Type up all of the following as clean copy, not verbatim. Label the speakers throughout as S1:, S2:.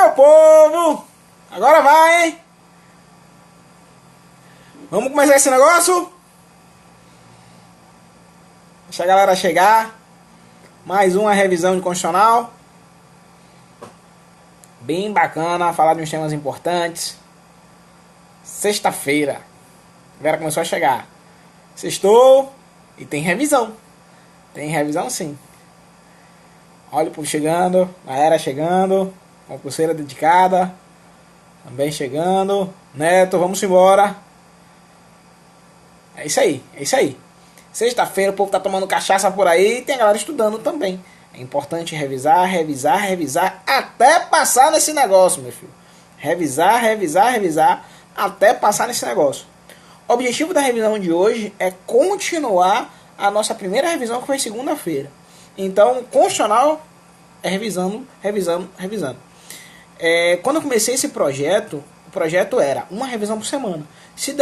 S1: meu povo! Agora vai, hein? Vamos começar esse negócio? Deixa a galera chegar. Mais uma revisão de constitucional. Bem bacana, falar de uns temas importantes. Sexta-feira. A galera começou a chegar. Sextou e tem revisão. Tem revisão sim. Olha o povo chegando, a era chegando, concurseira dedicada, também chegando. Neto, vamos embora. É isso aí, é isso aí. Sexta-feira o povo tá tomando cachaça por aí e tem a galera estudando também. É importante revisar, revisar, revisar, até passar nesse negócio, meu filho. Revisar, revisar, revisar, até passar nesse negócio. O objetivo da revisão de hoje é continuar a nossa primeira revisão, que foi segunda-feira. Então, constitucional é revisando, revisando, revisando. Quando eu comecei esse projeto, o projeto era uma revisão por semana. Se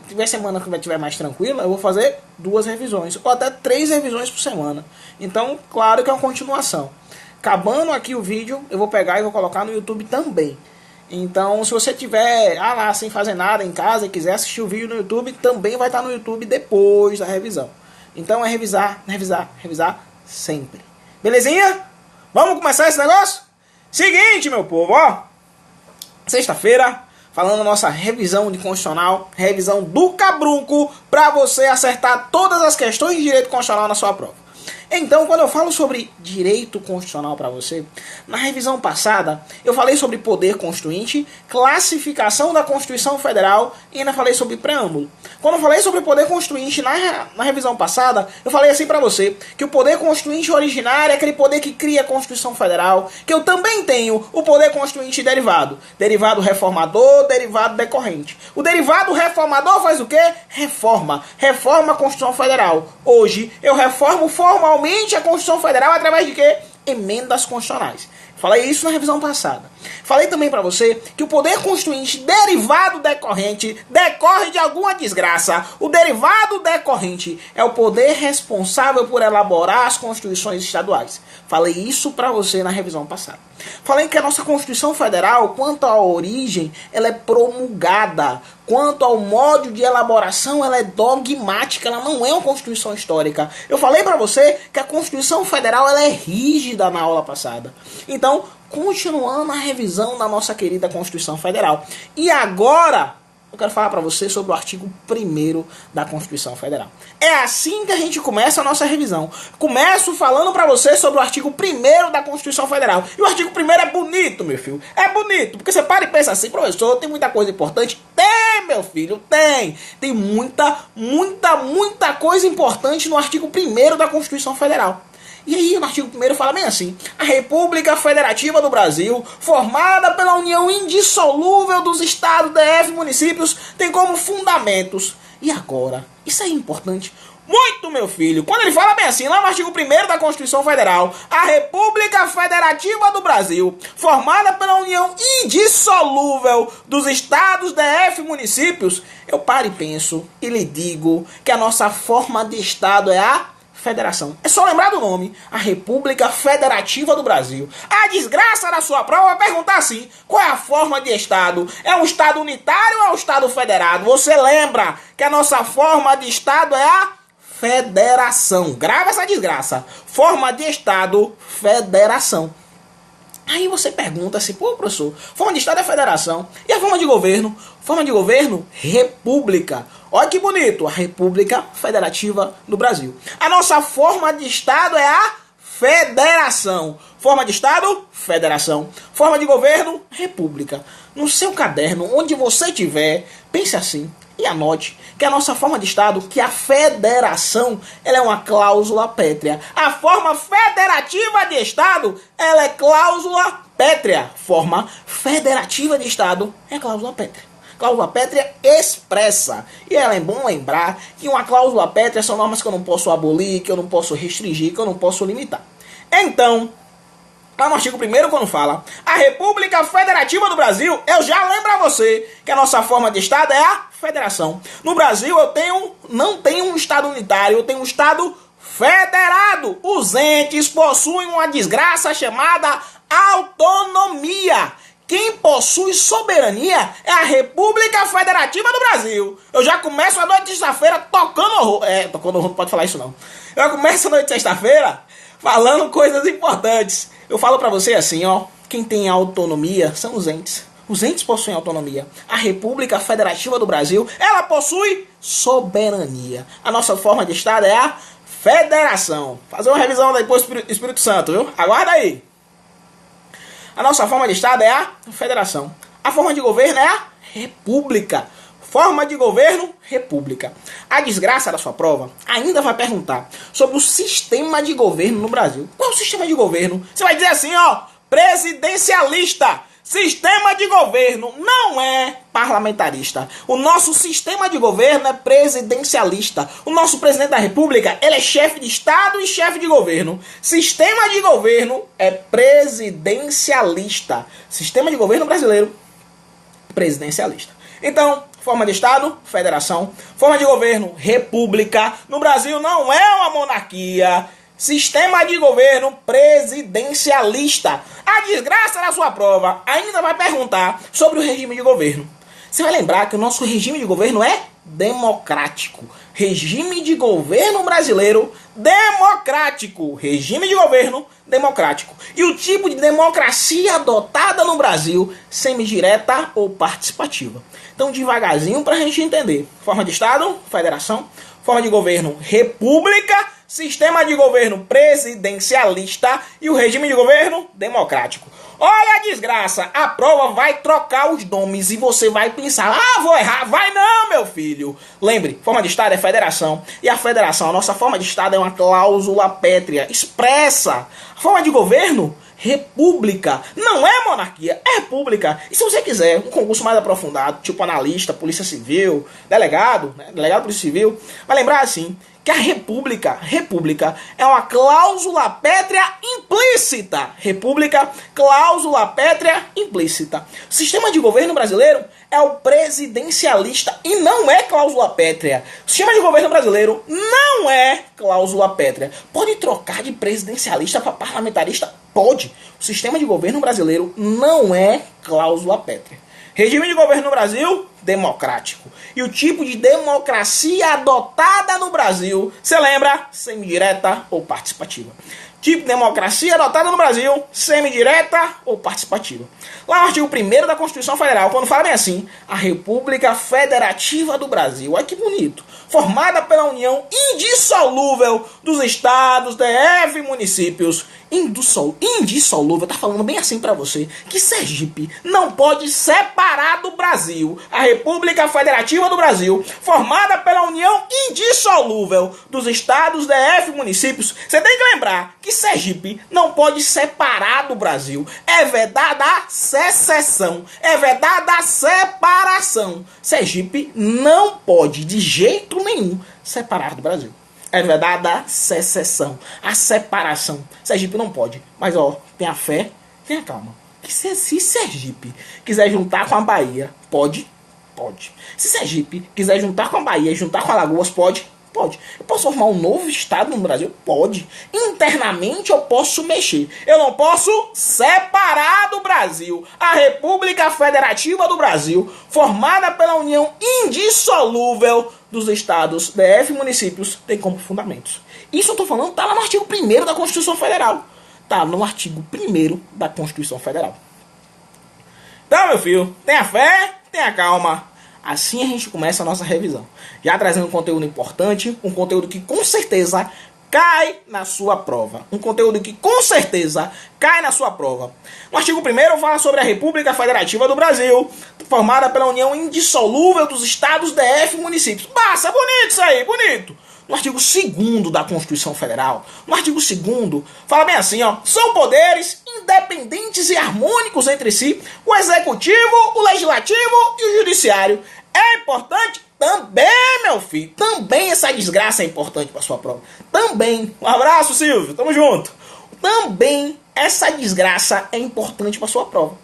S1: tiver semana que estiver mais tranquila, eu vou fazer 2 revisões, ou até 3 revisões por semana. Então, claro que é uma continuação. Acabando aqui o vídeo, eu vou pegar e vou colocar no YouTube também. Então, se você tiver lá sem fazer nada em casa e quiser assistir o vídeo no YouTube, também vai estar no YouTube depois da revisão. Então é revisar, revisar, revisar sempre. Belezinha? Vamos começar esse negócio? Seguinte, meu povo, ó. Sexta-feira, falando nossa revisão de constitucional, revisão do cabrunco, para você acertar todas as questões de direito constitucional na sua prova. Então, quando eu falo sobre direito constitucional para você, na revisão passada, eu falei sobre poder constituinte, classificação da Constituição Federal e ainda falei sobre preâmbulo. Quando eu falei sobre poder constituinte na revisão passada, eu falei assim para você, que o poder constituinte originário é aquele poder que cria a Constituição Federal, que eu também tenho o poder constituinte derivado. Derivado reformador, derivado decorrente. O derivado reformador faz o quê? Reforma. Reforma a Constituição Federal. Hoje, eu reformo formalmente a Constituição Federal através de quê? Emendas constitucionais. Falei isso na revisão passada. Falei também para você que o poder constituinte derivado decorrente decorre de alguma desgraça. O derivado decorrente é o poder responsável por elaborar as constituições estaduais. Falei isso para você na revisão passada. Falei que a nossa Constituição Federal, quanto à origem, ela é promulgada. Quanto ao modo de elaboração, ela é dogmática, ela não é uma Constituição histórica. Eu falei para você que a Constituição Federal ela é rígida na aula passada. Então, continuando a revisão da nossa querida Constituição Federal. E agora, eu quero falar para você sobre o artigo 1º da Constituição Federal. É assim que a gente começa a nossa revisão. Começo falando para você sobre o artigo 1º da Constituição Federal. E o artigo 1º é bonito, meu filho. É bonito, porque você para e pensa assim, professor, tem muita coisa importante. Tem, meu filho, tem. Tem muita coisa importante no artigo 1º da Constituição Federal. E aí, no artigo 1º fala bem assim: a República Federativa do Brasil, formada pela união indissolúvel dos estados, DF e municípios, tem como fundamentos. E agora, isso é importante muito, meu filho, quando ele fala bem assim, lá no artigo 1º da Constituição Federal, a República Federativa do Brasil, formada pela união indissolúvel dos estados, DF e municípios, eu paro e penso e lhe digo que a nossa forma de estado é a federação. É só lembrar do nome, a República Federativa do Brasil. A desgraça da sua prova vai perguntar assim: qual é a forma de Estado? É um Estado unitário ou é um Estado federado? Você lembra que a nossa forma de Estado é a federação. Grava essa desgraça. Forma de Estado, federação. Aí você pergunta assim: pô, professor, forma de Estado é federação. E a forma de governo? Forma de governo, república. Olha que bonito, a República Federativa do Brasil. A nossa forma de Estado é a federação. Forma de Estado, federação. Forma de governo, república. No seu caderno, onde você tiver, pense assim e anote que a nossa forma de Estado, que a federação, ela é uma cláusula pétrea. A forma federativa de Estado, ela é cláusula pétrea. Forma federativa de Estado é cláusula pétrea. Cláusula pétrea expressa. E é bom lembrar que uma cláusula pétrea são normas que eu não posso abolir, que eu não posso restringir, que eu não posso limitar. Então, lá no artigo 1º, quando fala a República Federativa do Brasil, eu já lembro a você que a nossa forma de Estado é a federação. No Brasil, não tenho um Estado unitário, eu tenho um Estado federado. Os entes possuem uma desgraça chamada autonomia, quem possui soberania é a República Federativa do Brasil. Eu já começo a noite de sexta-feira tocando horror. Tocando horror não pode falar isso não. Eu começo a noite de sexta-feira falando coisas importantes. Eu falo pra você assim, ó. Quem tem autonomia são os entes. Os entes possuem autonomia. A República Federativa do Brasil, ela possui soberania. A nossa forma de Estado é a federação. Fazer uma revisão depois do Espírito Santo, viu? Aguarda aí. A nossa forma de Estado é a federação. A forma de governo é a república. Forma de governo, república. A desgraça da sua prova ainda vai perguntar sobre o sistema de governo no Brasil. Qual é o sistema de governo? Você vai dizer assim, ó, presidencialista. Sistema de governo não é parlamentarista. O nosso sistema de governo é presidencialista. O nosso presidente da República, ele é chefe de Estado e chefe de governo. Sistema de governo é presidencialista. Sistema de governo brasileiro, presidencialista. Então, forma de Estado, federação. Forma de governo, república. No Brasil não é uma monarquia. Sistema de governo presidencialista. A desgraça da sua prova ainda vai perguntar sobre o regime de governo. Você vai lembrar que o nosso regime de governo é democrático. Regime de governo brasileiro democrático. Regime de governo democrático. E o tipo de democracia adotada no Brasil, semidireta ou participativa. Então, devagarzinho para a gente entender. Forma de Estado, federação. Forma de governo, república. Sistema de governo presidencialista e o regime de governo democrático. Olha a desgraça, a prova vai trocar os nomes e você vai pensar, vou errar. Vai não, meu filho. Lembre, forma de Estado é federação e a federação, a nossa forma de Estado é uma cláusula pétrea, expressa. A forma de governo, república, não é monarquia, é república. E se você quiser um concurso mais aprofundado, tipo analista, polícia civil, delegado, né? Delegado polícia civil, vai lembrar assim, que a república é uma cláusula pétrea implícita. República, cláusula pétrea implícita. O sistema de governo brasileiro é o presidencialista e não é cláusula pétrea. O sistema de governo brasileiro não é cláusula pétrea. Pode trocar de presidencialista para parlamentarista? Pode. O sistema de governo brasileiro não é cláusula pétrea. Regime de governo no Brasil, democrático. E o tipo de democracia adotada no Brasil, você lembra? Semidireta ou participativa. Tipo de democracia adotada no Brasil, semidireta ou participativa. Lá no artigo 1º da Constituição Federal, quando fala bem assim, a República Federativa do Brasil, olha que bonito, formada pela união indissolúvel dos estados, DF e municípios. Indissolúvel, tá falando bem assim pra você, que Sergipe não pode separar do Brasil. A República Federativa do Brasil, formada pela união indissolúvel dos estados, DF e municípios. Você tem que lembrar que Sergipe não pode separar do Brasil. É vedada a secessão, é vedada a separação. Sergipe não pode, de jeito nenhum, separar do Brasil. É vedada a secessão, a separação. Sergipe não pode. Mas, tenha fé, tenha calma. Que se Sergipe quiser juntar com a Bahia, pode? Pode. Se Sergipe quiser juntar com a Bahia, juntar com Alagoas, pode? Pode. Eu posso formar um novo estado no Brasil? Pode. Internamente eu posso mexer. Eu não posso separar do Brasil. A República Federativa do Brasil, formada pela união indissolúvel dos estados, DF e municípios, tem como fundamentos. Isso eu estou falando, tá lá no artigo 1º da Constituição Federal. Tá no artigo 1º da Constituição Federal. Então, meu filho, tenha fé, tenha calma. Assim a gente começa a nossa revisão. Já trazendo um conteúdo importante, um conteúdo que com certeza cai na sua prova. Um conteúdo que com certeza cai na sua prova. No artigo 1º fala sobre a República Federativa do Brasil, formada pela união indissolúvel dos estados, DF e municípios. Passa, bonito isso aí, bonito. No artigo 2º da Constituição Federal, no artigo 2º, fala bem assim, são poderes independentes e harmônicos entre si, o executivo, o legislativo e o judiciário. É importante também, meu filho, também essa desgraça é importante para sua prova. Também, um abraço, Silvio, tamo junto. Também essa desgraça é importante para sua prova.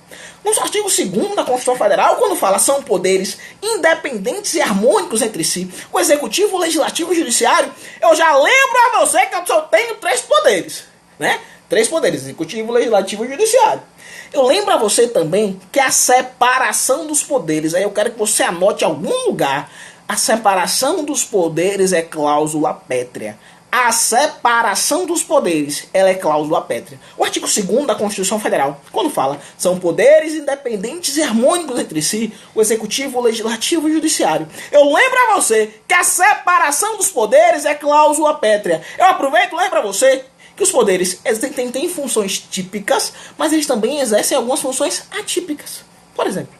S1: No artigo 2º da Constituição Federal, quando fala são poderes independentes e harmônicos entre si, o executivo, o legislativo e o judiciário, eu já lembro a você que eu só tenho 3 poderes, né? Três poderes: executivo, legislativo e judiciário. Eu lembro a você também que a separação dos poderes, aí eu quero que você anote em algum lugar, a separação dos poderes é cláusula pétrea. A separação dos poderes, ela é cláusula pétrea. O artigo 2º da Constituição Federal, quando fala, são poderes independentes e harmônicos entre si, o executivo, o legislativo e o judiciário. Eu lembro a você que a separação dos poderes é cláusula pétrea. Eu aproveito e lembro a você que os poderes têm funções típicas, mas eles também exercem algumas funções atípicas. Por exemplo,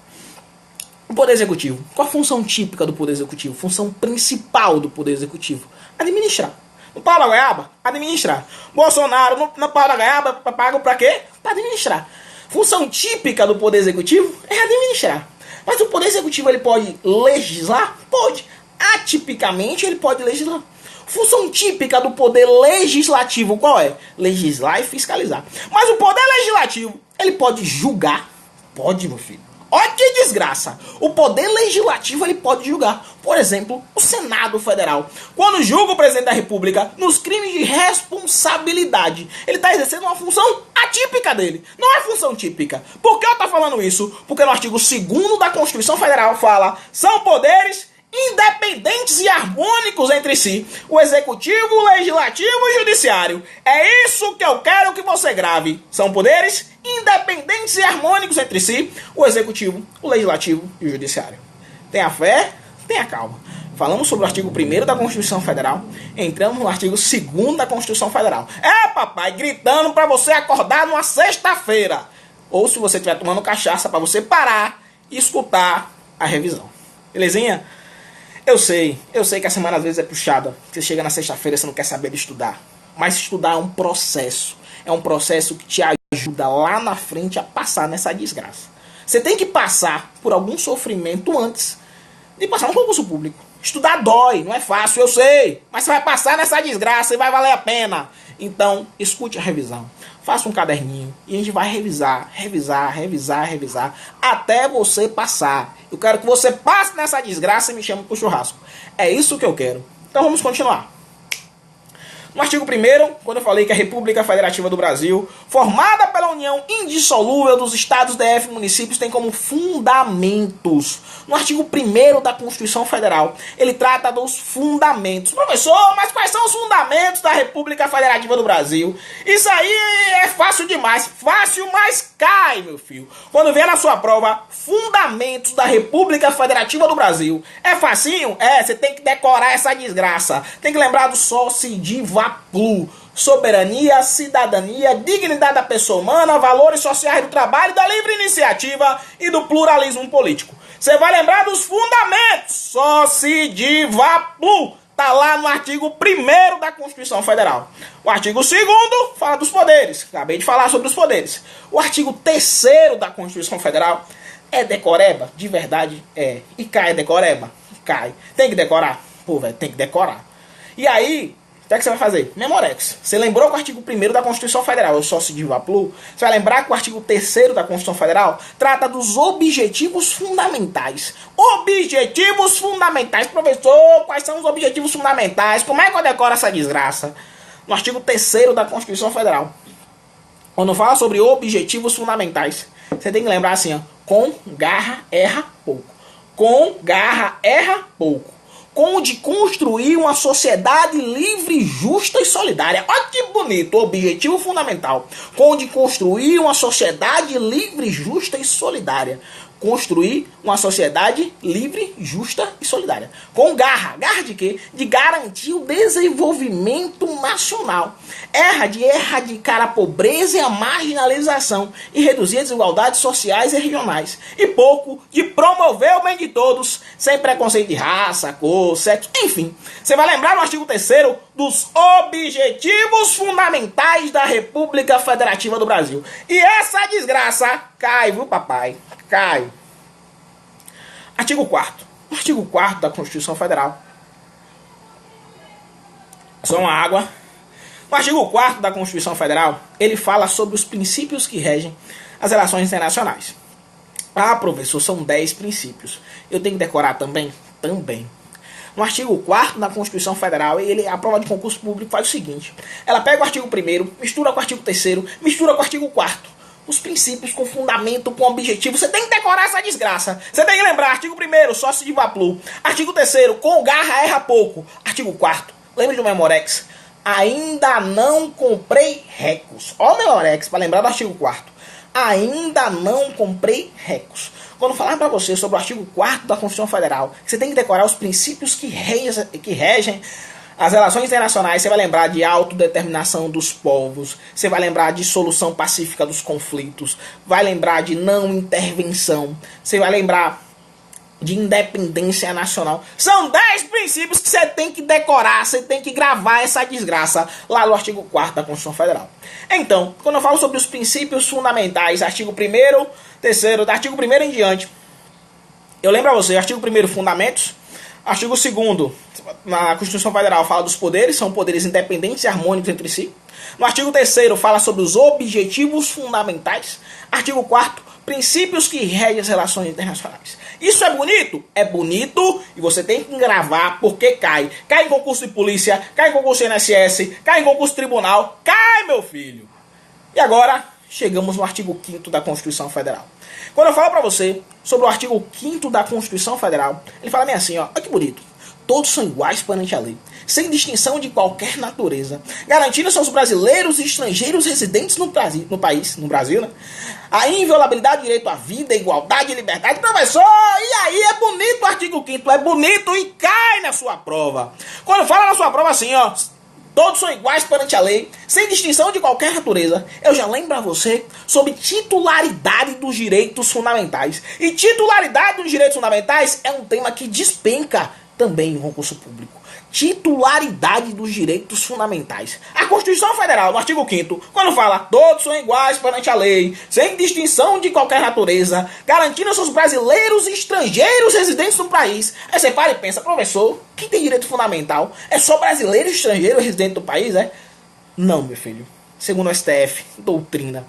S1: o poder executivo. Qual a função típica do poder executivo? Função principal do poder executivo: administrar. No pau da goiaba, administrar. Bolsonaro, no pau da goiaba, paga pra quê? Pra administrar. Função típica do poder executivo é administrar. Mas o poder executivo, ele pode legislar? Pode. Atipicamente, ele pode legislar. Função típica do poder legislativo qual é? Legislar e fiscalizar. Mas o poder legislativo, ele pode julgar? Pode, meu filho. Olha que desgraça. O poder legislativo, ele pode julgar. Por exemplo, o Senado Federal. Quando julga o presidente da República nos crimes de responsabilidade, ele está exercendo uma função atípica dele. Não é função típica. Por que eu estou falando isso? Porque no artigo 2º da Constituição Federal fala: são poderes independentes e harmônicos entre si, o executivo, o legislativo e o judiciário. É isso que eu quero que você grave. São poderes independentes e harmônicos entre si, o executivo, o legislativo e o judiciário. Tenha fé, tenha calma. Falamos sobre o artigo 1º da Constituição Federal, entramos no artigo 2º da Constituição Federal. É, papai, gritando pra você acordar numa sexta-feira. Ou se você estiver tomando cachaça, pra você parar e escutar a revisão. Belezinha? Eu sei que a semana às vezes é puxada. Você chega na sexta-feira e você não quer saber de estudar. Mas estudar é um processo. É um processo que te ajuda lá na frente a passar nessa desgraça. Você tem que passar por algum sofrimento antes de passar no concurso público. Estudar dói, não é fácil, eu sei. Mas você vai passar nessa desgraça e vai valer a pena. Então, escute a revisão. Faça um caderninho e a gente vai revisar, até você passar. Eu quero que você passe nessa desgraça e me chame pro churrasco. É isso que eu quero. Então vamos continuar. No artigo 1º, quando eu falei que a República Federativa do Brasil, formada pela união indissolúvel dos estados, DF e municípios, tem como fundamentos. No artigo 1º da Constituição Federal, ele trata dos fundamentos. Professor, mas quais são os fundamentos da República Federativa do Brasil? Isso aí é fácil demais. Fácil, mas cai, meu filho. Quando vier na sua prova, fundamentos da República Federativa do Brasil. É facinho? É, você tem que decorar essa desgraça. Tem que lembrar do SOCIDIVAPLU. Soberania, cidadania, dignidade da pessoa humana, valores sociais do trabalho, da livre iniciativa e do pluralismo político. Você vai lembrar dos fundamentos. SOCIDIVAPLU. Está lá no artigo 1º da Constituição Federal. O artigo 2º fala dos poderes. Acabei de falar sobre os poderes. O artigo 3º da Constituição Federal é decoreba? De verdade é. E cai decoreba? Cai. Tem que decorar? Pô, velho, tem que decorar. E aí, o que é que você vai fazer? Memorex. Você lembrou que o artigo 1º da Constituição Federal, o SOCIDIVAPLU, você vai lembrar que o artigo 3º da Constituição Federal trata dos objetivos fundamentais. Objetivos fundamentais. Professor, quais são os objetivos fundamentais? Como é que eu decoro essa desgraça? No artigo 3º da Constituição Federal, quando fala sobre objetivos fundamentais, você tem que lembrar assim, ó, com garra, erra pouco. Com garra, erra pouco. Com de construir uma sociedade livre, justa e solidária. Olha que bonito, objetivo fundamental. Com de construir uma sociedade livre, justa e solidária. Construir uma sociedade livre, justa e solidária. Com garra. Garra de quê? De garantir o desenvolvimento nacional. Erra de erradicar a pobreza e a marginalização e reduzir as desigualdades sociais e regionais. E pouco de promover o bem de todos, sem preconceito de raça, cor, sexo, enfim. Você vai lembrar no artigo 3º dos objetivos fundamentais da República Federativa do Brasil. E essa desgraça cai, viu, papai? Cai. Artigo 4º. No artigo 4º da Constituição Federal. Só uma água. No artigo 4º da Constituição Federal, ele fala sobre os princípios que regem as relações internacionais. Ah, professor, são 10 princípios. Eu tenho que decorar também? Também. no artigo 4º da Constituição Federal, a prova de concurso público faz o seguinte. Ela pega o artigo 1º, mistura com o artigo 3º, mistura com o artigo 4º. Os princípios com fundamento, com objetivo. Você tem que decorar essa desgraça. Você tem que lembrar, artigo 1º, sócio de Vaplu. Artigo 3º, com garra erra pouco. Artigo 4º, lembre do Memorex. Ainda não comprei recursos. Ó o Memorex, para lembrar do artigo 4º. Ainda não comprei recursos. Quando falar para você sobre o artigo 4º da Constituição Federal, você tem que decorar os princípios que regem as relações internacionais. Você vai lembrar de autodeterminação dos povos, você vai lembrar de solução pacífica dos conflitos, vai lembrar de não intervenção, você vai lembrar de independência nacional. São 10 princípios que você tem que decorar, você tem que gravar essa desgraça lá no artigo 4º da Constituição Federal. Então, quando eu falo sobre os princípios fundamentais, artigo 1º, 3º, do artigo 1º em diante, eu lembro a você, artigo 1º, fundamentos. Artigo 2º, na Constituição Federal, fala dos poderes, são poderes independentes e harmônicos entre si. No artigo 3º, fala sobre os objetivos fundamentais. Artigo 4º, princípios que regem as relações internacionais. Isso é bonito? É bonito e você tem que gravar porque cai. Cai em concurso de polícia, cai em concurso de INSS, cai em concurso de tribunal. Cai, meu filho! E agora, chegamos no artigo 5º da Constituição Federal. Quando eu falo para você sobre o artigo 5º da Constituição Federal, ele fala bem assim, ó, olha que bonito. Todos são iguais perante a lei, sem distinção de qualquer natureza, garantindo aos brasileiros e estrangeiros residentes no Brasil, né? A inviolabilidade do direito à vida, igualdade e liberdade. Professor, e aí é bonito o artigo 5º, é bonito e cai na sua prova. Quando fala na sua prova assim, ó, todos são iguais perante a lei, sem distinção de qualquer natureza. Eu já lembro a você sobre titularidade dos direitos fundamentais. E titularidade dos direitos fundamentais é um tema que despenca também no concurso público. Titularidade dos direitos fundamentais. A Constituição Federal, no artigo 5º, quando fala todos são iguais perante a lei, sem distinção de qualquer natureza, garantindo aos brasileiros e estrangeiros residentes no país. Aí você para e pensa, professor, quem tem direito fundamental? É só brasileiro e estrangeiro residente do país, é? Não, meu filho. Segundo o STF, doutrina.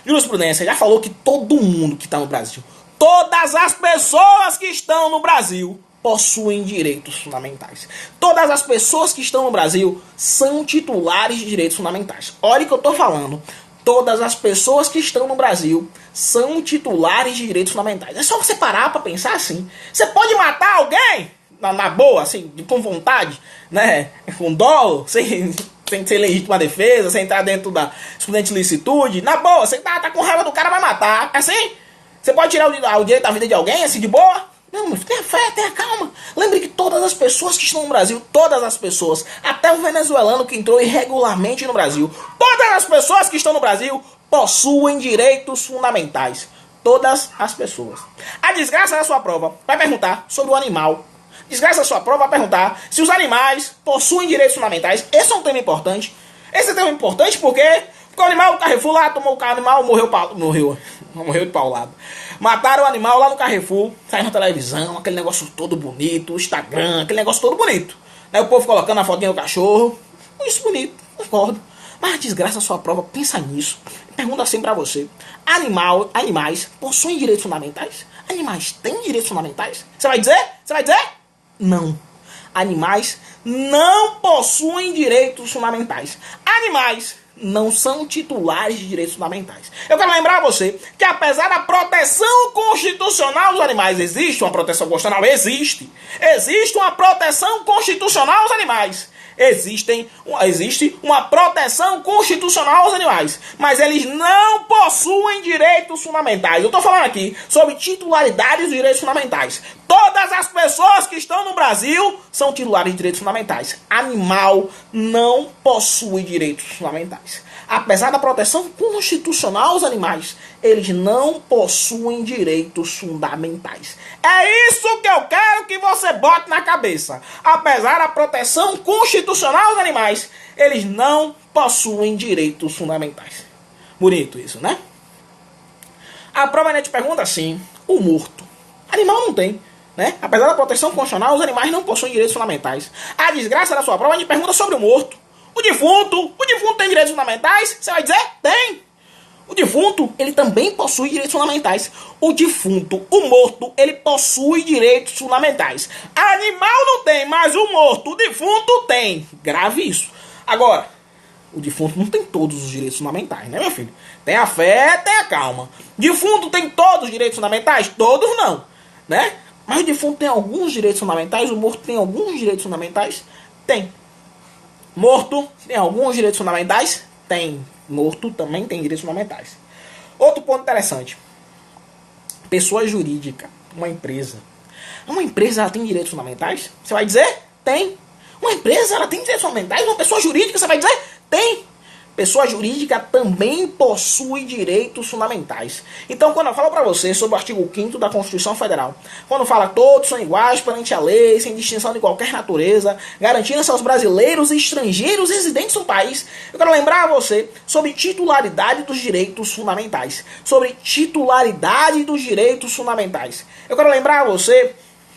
S1: Jurisprudência já falou que todo mundo que está no Brasil, todas as pessoas que estão no Brasil, possuem direitos fundamentais. Todas as pessoas que estão no Brasil são titulares de direitos fundamentais. Olha o que eu estou falando. Todas as pessoas que estão no Brasil são titulares de direitos fundamentais. É só você parar para pensar assim. Você pode matar alguém na boa, assim, com vontade, né? Com dolo, sem ser legítima defesa, sem entrar dentro da excludente de licitude. Na boa, você tá com raiva do cara, vai matar. Assim? Você pode tirar o direito da vida de alguém, assim, de boa? Não, mas tenha fé, tenha calma. Lembre que todas as pessoas que estão no Brasil, todas as pessoas, até o venezuelano que entrou irregularmente no Brasil, todas as pessoas que estão no Brasil possuem direitos fundamentais. Todas as pessoas. A desgraça da sua prova vai perguntar sobre o animal. Desgraça da sua prova vai perguntar se os animais possuem direitos fundamentais. Esse é um tema importante. Esse é um tema importante porque o animal, o Carrefour lá, tomou o animal, morreu de paulado. Mataram o animal lá no Carrefour, saiu na televisão, aquele negócio todo bonito, Instagram, aquele negócio todo bonito. Aí o povo colocando a fotinha do cachorro. Isso bonito, concordo. Mas a desgraça da sua prova, pensa nisso. Pergunta assim pra você. Animais possuem direitos fundamentais? Animais têm direitos fundamentais? Você vai dizer? Você vai dizer? Não. Animais não possuem direitos fundamentais. Animais não são titulares de direitos fundamentais. Eu quero lembrar a você que apesar da proteção constitucional dos animais, existe uma proteção constitucional? Existe uma proteção constitucional aos animais. Existe uma proteção constitucional aos animais, mas eles não possuem direitos fundamentais. Eu estou falando aqui sobre titularidade dos direitos fundamentais. Todas as pessoas que estão no Brasil são titulares de direitos fundamentais. Animal não possui direitos fundamentais. Apesar da proteção constitucional aos animais, eles não possuem direitos fundamentais. É isso que eu quero que você bote na cabeça. Apesar da proteção constitucional aos animais, eles não possuem direitos fundamentais. Bonito isso, né? A prova ainda te pergunta assim, o morto. Animal não tem, né? Apesar da proteção constitucional, os animais não possuem direitos fundamentais. A desgraça da sua prova ainda te pergunta sobre o morto. O defunto tem direitos fundamentais? Você vai dizer? Tem. O defunto, ele também possui direitos fundamentais. O defunto, o morto, ele possui direitos fundamentais. Animal não tem, mas o morto, o defunto tem. Grave isso. Agora, o defunto não tem todos os direitos fundamentais, né, meu filho? Tem a fé, tem a calma. Defunto tem todos os direitos fundamentais? Todos não, né? Mas o defunto tem alguns direitos fundamentais, o morto tem alguns direitos fundamentais? Tem. Morto tem alguns direitos fundamentais? Tem. Morto também tem direitos fundamentais. Outro ponto interessante. Pessoa jurídica, uma empresa. Uma empresa, ela tem direitos fundamentais? Você vai dizer? Tem. Uma empresa, ela tem direitos fundamentais? Uma pessoa jurídica, você vai dizer? Tem. Pessoa jurídica também possui direitos fundamentais. Então, quando eu falo para você sobre o artigo 5º da Constituição Federal, quando fala todos são iguais perante a lei, sem distinção de qualquer natureza, garantindo-se aos brasileiros e estrangeiros residentes no país, eu quero lembrar a você sobre titularidade dos direitos fundamentais. Sobre titularidade dos direitos fundamentais. Eu quero lembrar a você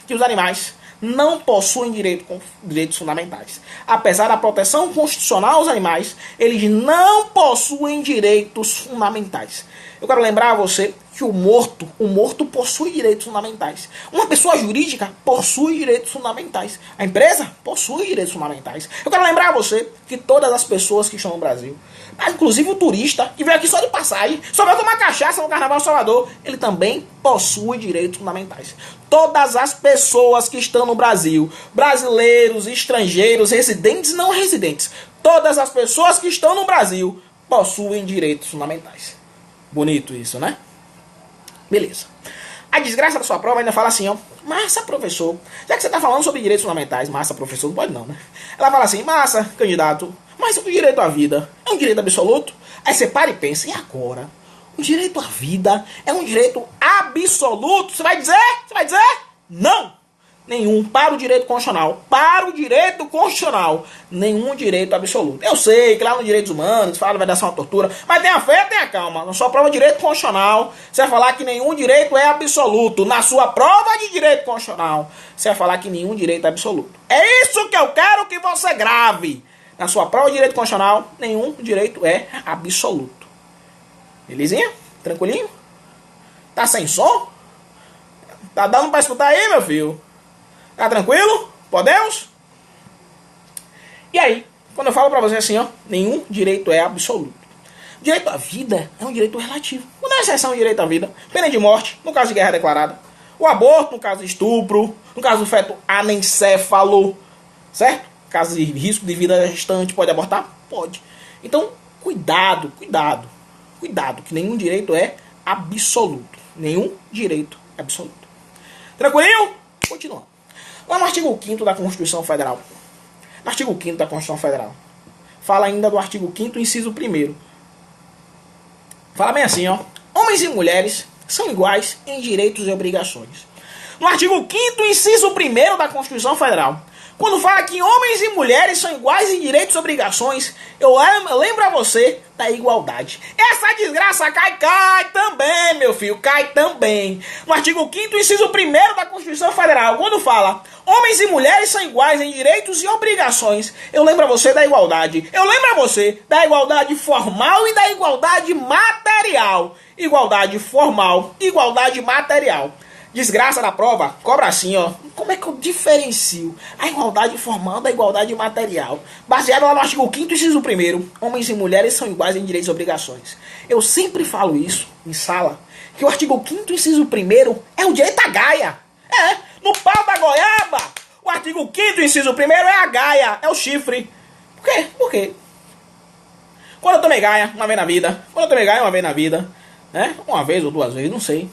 S1: que os animais não possuem direitos fundamentais. Apesar da proteção constitucional aos animais, eles não possuem direitos fundamentais. Eu quero lembrar a você que o morto possui direitos fundamentais. Uma pessoa jurídica possui direitos fundamentais. A empresa possui direitos fundamentais. Eu quero lembrar a você que todas as pessoas que estão no Brasil, inclusive o turista que veio aqui só de passagem, só vai tomar cachaça no Carnaval Salvador, ele também possui direitos fundamentais. Todas as pessoas que estão no Brasil, brasileiros, estrangeiros, residentes e não residentes, todas as pessoas que estão no Brasil possuem direitos fundamentais. Bonito isso, né? Beleza. A desgraça da sua prova ainda fala assim, ó. Massa, professor. Já que você está falando sobre direitos fundamentais, massa, professor, não pode não, né? Ela fala assim, massa, candidato, mas o direito à vida é um direito absoluto? Aí você para e pensa, e agora? O direito à vida é um direito absoluto? Você vai dizer? Você vai dizer? Não! Nenhum. Para o direito constitucional. Para o direito constitucional. Nenhum direito absoluto. Eu sei que lá no Direitos Humanos fala vai dar uma tortura, mas tenha fé, tenha calma. Na sua prova de direito constitucional, você vai falar que nenhum direito é absoluto. Na sua prova de direito constitucional, você vai falar que nenhum direito é absoluto. É isso que eu quero que você grave. Na sua prova de direito constitucional, nenhum direito é absoluto. Belezinha? Tranquilinho? Tá sem som? Tá dando pra escutar aí, meu filho? Tá tranquilo? Podemos? E aí, quando eu falo pra você assim, ó, nenhum direito é absoluto. Direito à vida é um direito relativo. Quando é exceção de direito à vida, pena de morte, no caso de guerra declarada. O aborto, no caso de estupro. No caso do feto anencéfalo. Certo? No caso de risco de vida gestante, pode abortar? Pode. Então, cuidado, cuidado. Cuidado, que nenhum direito é absoluto. Nenhum direito é absoluto. Tranquilinho? Continuando. Lá no artigo 5º da Constituição Federal. No artigo 5º da Constituição Federal. Fala ainda do artigo 5º, inciso 1º. Fala bem assim, ó. Homens e mulheres são iguais em direitos e obrigações. No artigo 5º, inciso 1º da Constituição Federal. Quando fala que homens e mulheres são iguais em direitos e obrigações, eu lembro a você da igualdade. Essa desgraça cai também, meu filho, cai também. No artigo 5º, inciso 1º da Constituição Federal, quando fala homens e mulheres são iguais em direitos e obrigações, eu lembro a você da igualdade. Eu lembro a você da igualdade formal e da igualdade material. Igualdade formal, igualdade material. Desgraça da prova, cobra assim, ó. Como é que eu diferencio a igualdade formal da igualdade material? Baseado lá no artigo 5º, inciso 1º, homens e mulheres são iguais em direitos e obrigações. Eu sempre falo isso em sala, que o artigo 5º, inciso 1º é o direito à gaia. É, no pau da goiaba, o artigo 5º, inciso 1º é a gaia, é o chifre. Por quê? Por quê? Quando eu tomei gaia, uma vez na vida, né? Uma vez ou duas vezes, não sei.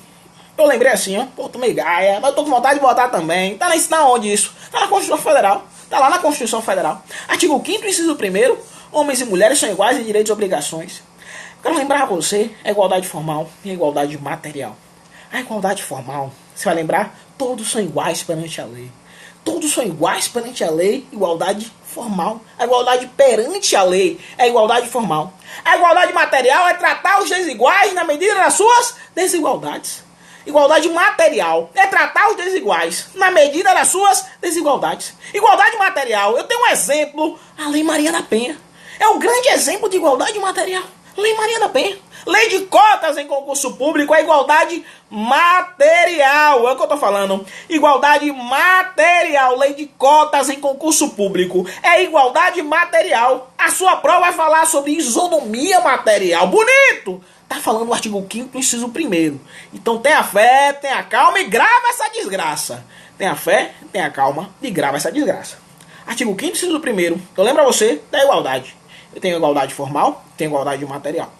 S1: Eu lembrei assim, ó, pô, tomei gaia, mas eu tô com vontade de votar também. Tá na onde isso? Tá na Constituição Federal. Tá lá na Constituição Federal. Artigo 5º, inciso 1º, homens e mulheres são iguais em direitos e obrigações. Quero lembrar a você a igualdade formal e a igualdade material. A igualdade formal, você vai lembrar, todos são iguais perante a lei. Todos são iguais perante a lei, igualdade formal. A igualdade perante a lei é a igualdade formal. A igualdade material é tratar os desiguais na medida das suas desigualdades. Igualdade material é tratar os desiguais na medida das suas desigualdades. Igualdade material, eu tenho um exemplo, a Lei Maria da Penha. É um grande exemplo de igualdade material. Lei Maria da Penha. Lei de cotas em concurso público é igualdade material. É o que eu tô falando. Igualdade material. Lei de cotas em concurso público é igualdade material. A sua prova vai falar sobre isonomia material. Bonito! Tá falando o artigo 5º, inciso 1º. Então tenha fé, tenha calma e grava essa desgraça. Tenha fé, tenha calma e grava essa desgraça. Artigo 5º, inciso 1º. Eu lembro a você da igualdade. Eu tenho igualdade formal, tenho igualdade material.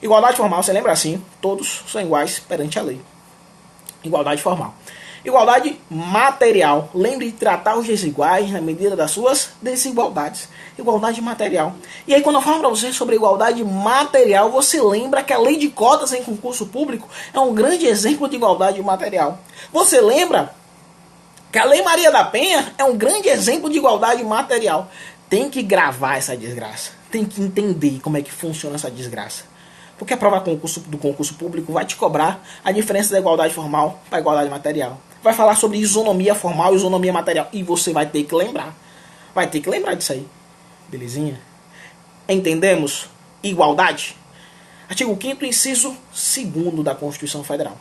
S1: Igualdade formal, você lembra assim, todos são iguais perante a lei. Igualdade formal. Igualdade material. Lembre de tratar os desiguais na medida das suas desigualdades. Igualdade material. E aí quando eu falo para você sobre igualdade material, você lembra que a lei de cotas em concurso público é um grande exemplo de igualdade material. Você lembra que a Lei Maria da Penha é um grande exemplo de igualdade material. Tem que gravar essa desgraça. Tem que entender como é que funciona essa desgraça. Porque a prova do concurso público vai te cobrar a diferença da igualdade formal para a igualdade material. Vai falar sobre isonomia formal e isonomia material. E você vai ter que lembrar. Vai ter que lembrar disso aí. Belezinha? Entendemos? Igualdade. Artigo 5º, inciso 2º da Constituição Federal.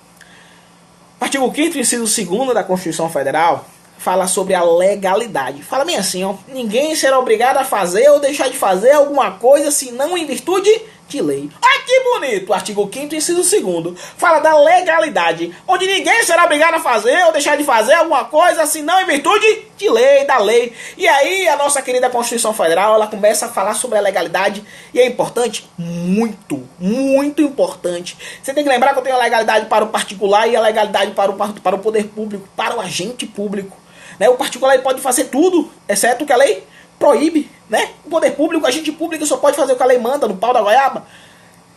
S1: Artigo 5º, inciso 2º da Constituição Federal fala sobre a legalidade. Fala bem assim, ó. Ninguém será obrigado a fazer ou deixar de fazer alguma coisa senão em virtude de lei. Olha que bonito! Artigo 5º, inciso 2º. Fala da legalidade, onde ninguém será obrigado a fazer ou deixar de fazer alguma coisa senão em virtude de lei, da lei. E aí a nossa querida Constituição Federal, ela começa a falar sobre a legalidade e é importante, muito, muito importante. Você tem que lembrar que eu tenho a legalidade para o particular e a legalidade para o poder público, para o agente público. Né? O particular ele pode fazer tudo, exceto o que a lei proíbe, né? O poder público, o agente público só pode fazer o que a lei manda, no pau da goiaba.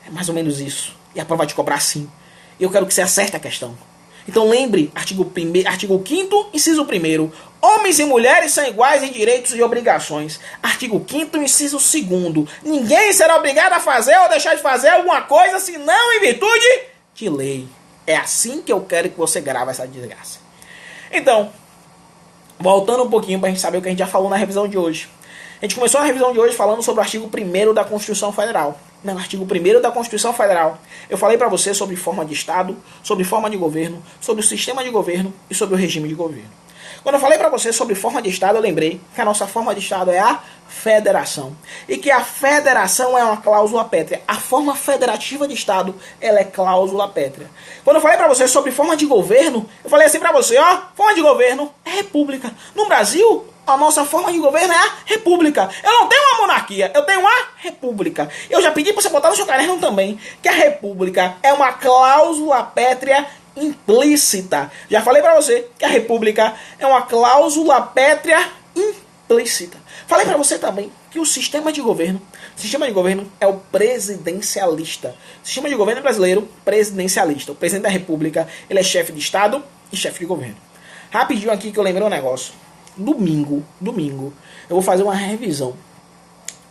S1: É mais ou menos isso. E a prova vai te cobrar sim. E eu quero que você acerte a questão. Então lembre, artigo 5º, inciso 1º. Homens e mulheres são iguais em direitos e obrigações. Artigo 5º, inciso 2º. Ninguém será obrigado a fazer ou deixar de fazer alguma coisa senão em virtude de lei. É assim que eu quero que você grave essa desgraça. Então, voltando um pouquinho para a gente saber o que a gente já falou na revisão de hoje. A gente começou a revisão de hoje falando sobre o artigo 1º da Constituição Federal. No artigo 1º da Constituição Federal, eu falei para você sobre forma de Estado, sobre forma de governo, sobre o sistema de governo e sobre o regime de governo. Quando eu falei para você sobre forma de Estado, eu lembrei que a nossa forma de Estado é a federação. E que a federação é uma cláusula pétrea. A forma federativa de Estado, ela é cláusula pétrea. Quando eu falei para você sobre forma de governo, eu falei assim para você, ó, forma de governo é república. No Brasil, a nossa forma de governo é a república. Eu não tenho uma monarquia, eu tenho uma república. Eu já pedi para você botar no seu caderno também, que a república é uma cláusula pétrea implícita. Já falei para você que a república é uma cláusula pétrea implícita. Falei para você também que o sistema de governo é o presidencialista. O sistema de governo brasileiro, presidencialista. O presidente da república, ele é chefe de Estado e chefe de governo. Rapidinho aqui que eu lembrei um negócio. Domingo, eu vou fazer uma revisão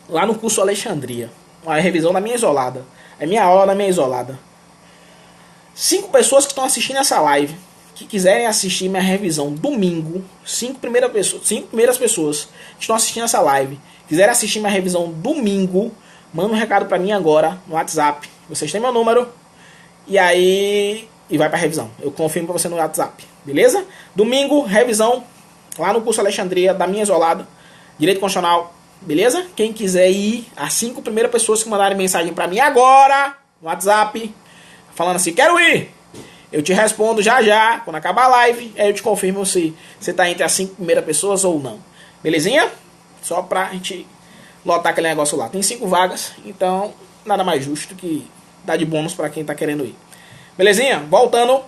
S1: lá no curso Alexandria. Uma revisão da minha isolada. É minha aula da minha isolada. 5 pessoas que estão assistindo essa live, que quiserem assistir minha revisão domingo, 5 primeiras pessoas que estão assistindo essa live, quiserem assistir minha revisão domingo, manda um recado pra mim agora no WhatsApp. Vocês têm meu número e vai pra revisão. Eu confirmo pra você no WhatsApp, beleza? Domingo, revisão lá no curso Alexandria da minha isolada, Direito Constitucional, beleza? Quem quiser ir, as 5 primeiras pessoas que mandarem mensagem pra mim agora no WhatsApp, falando assim, quero ir, eu te respondo já, quando acabar a live, aí eu te confirmo se você tá entre as 5 primeiras pessoas ou não. Belezinha? Só pra gente lotar aquele negócio lá. Tem 5 vagas, então nada mais justo que dar de bônus pra quem tá querendo ir. Belezinha? Voltando.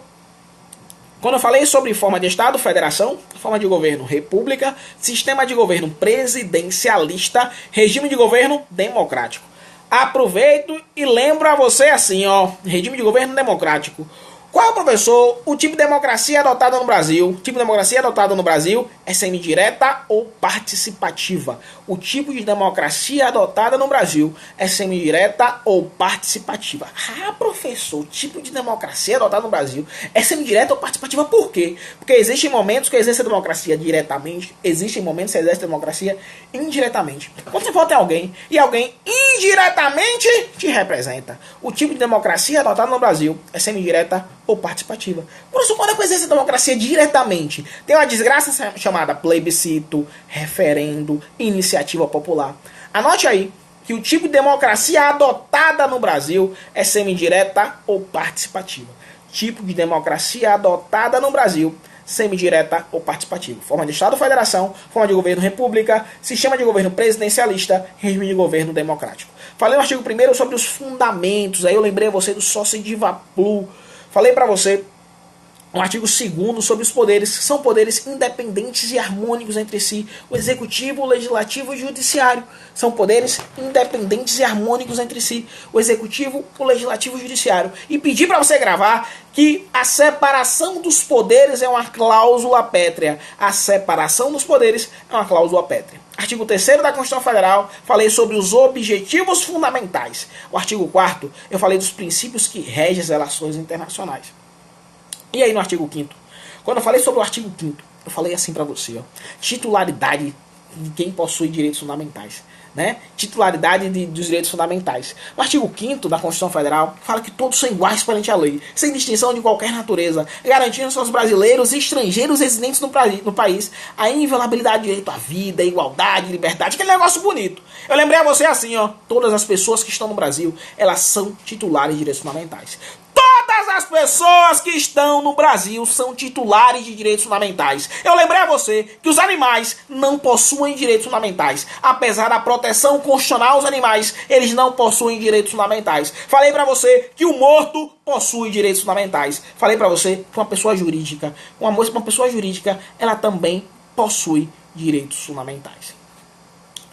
S1: Quando eu falei sobre forma de Estado, federação, forma de governo, república, sistema de governo presidencialista, regime de governo democrático. Aproveito e lembro a você assim, ó, regime de governo democrático. Qual, professor, o tipo de democracia adotada no Brasil? O tipo de democracia adotada no Brasil é semidireta ou participativa? O tipo de democracia adotada no Brasil é semidireta ou participativa? Ah, professor, o tipo de democracia adotada no Brasil é semidireta ou participativa por quê? Porque existem momentos que exerce a democracia diretamente, existem momentos que exerce a democracia indiretamente. Quando você vota em alguém e alguém indiretamente te representa, o tipo de democracia adotada no Brasil é semidireta ou participativa. Por isso, quando eu exerço a democracia diretamente, tem uma desgraça chamada plebiscito, referendo, iniciativa popular. Anote aí que o tipo de democracia adotada no Brasil é semidireta ou participativa. Tipo de democracia adotada no Brasil, semidireta ou participativa. Forma de Estado-Federação, forma de governo república, sistema de governo presidencialista, regime de governo democrático. Falei no artigo 1º sobre os fundamentos, aí eu lembrei a você do Sócio Divaplu. Falei para você no artigo 2º sobre os poderes, que são poderes independentes e harmônicos entre si. O executivo, o legislativo e o judiciário são poderes independentes e harmônicos entre si. O executivo, o legislativo e o judiciário. E pedi para você gravar que a separação dos poderes é uma cláusula pétrea. A separação dos poderes é uma cláusula pétrea. Artigo 3º da Constituição Federal, falei sobre os objetivos fundamentais. O artigo 4º, eu falei dos princípios que regem as relações internacionais. E aí no artigo 5º, quando eu falei sobre o artigo 5º, eu falei assim para você, ó, titularidade de quem possui direitos fundamentais, né? Titularidade dos direitos fundamentais. No artigo 5º da Constituição Federal, fala que todos são iguais perante a lei, sem distinção de qualquer natureza, garantindo aos brasileiros e estrangeiros residentes no país a inviolabilidade do direito à vida, igualdade, liberdade, aquele negócio bonito. Eu lembrei a você assim, ó, todas as pessoas que estão no Brasil, elas são titulares de direitos fundamentais. Todas as pessoas que estão no Brasil são titulares de direitos fundamentais. Eu lembrei a você que os animais não possuem direitos fundamentais. Apesar da proteção constitucional aos animais, eles não possuem direitos fundamentais. Falei pra você que o morto possui direitos fundamentais. Falei pra você que uma pessoa jurídica, ela também possui direitos fundamentais.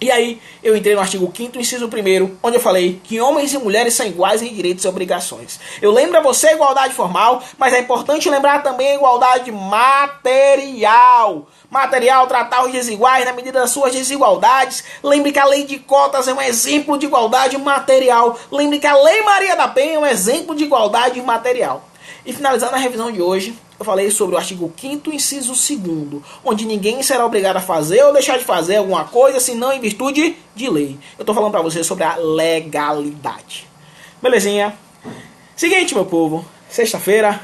S1: E aí, eu entrei no artigo 5º, inciso 1º, onde eu falei que homens e mulheres são iguais em direitos e obrigações. Eu lembro a você a igualdade formal, mas é importante lembrar também a igualdade material. Material, tratar os desiguais na medida das suas desigualdades. Lembre que a lei de cotas é um exemplo de igualdade material. Lembre que a Lei Maria da Penha é um exemplo de igualdade material. E finalizando a revisão de hoje, eu falei sobre o artigo 5º, inciso 2º, onde ninguém será obrigado a fazer ou deixar de fazer alguma coisa, senão em virtude de lei. Eu estou falando para você sobre a legalidade. Belezinha? Seguinte, meu povo, sexta-feira,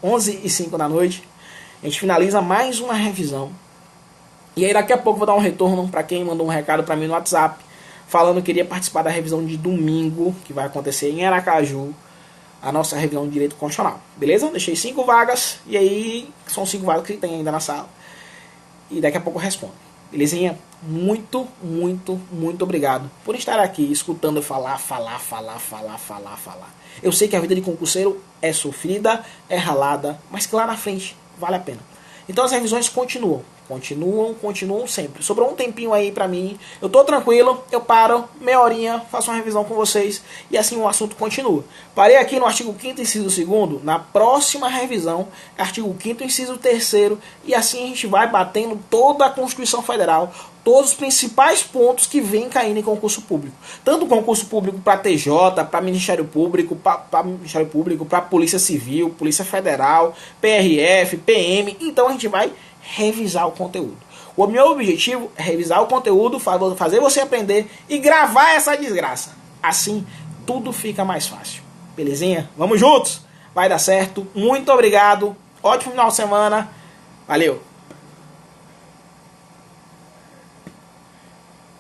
S1: 11h05 da noite, a gente finaliza mais uma revisão. E aí daqui a pouco eu vou dar um retorno para quem mandou um recado para mim no WhatsApp, falando que queria participar da revisão de domingo, que vai acontecer em Aracaju, a nossa revisão de direito constitucional, beleza? Deixei 5 vagas, e aí são 5 vagas que tem ainda na sala. E daqui a pouco eu respondo, belezinha? Muito, muito, muito obrigado por estar aqui escutando eu falar. Eu sei que a vida de concurseiro é sofrida, é ralada, mas que lá na frente vale a pena. Então as revisões continuam sempre. Sobrou um tempinho aí pra mim, eu tô tranquilo, eu paro, meia horinha, faço uma revisão com vocês e assim o assunto continua. Parei aqui no artigo 5º, inciso 2º, na próxima revisão, artigo 5º, inciso 3º, e assim a gente vai batendo toda a Constituição Federal, todos os principais pontos que vêm caindo em concurso público. Tanto concurso público para TJ, para Ministério Público, para Polícia Civil, Polícia Federal, PRF, PM, então a gente vai revisar o conteúdo. O meu objetivo é revisar o conteúdo, fazer você aprender e gravar essa desgraça. Assim, tudo fica mais fácil. Belezinha? Vamos juntos? Vai dar certo. Muito obrigado. Ótimo final de semana. Valeu!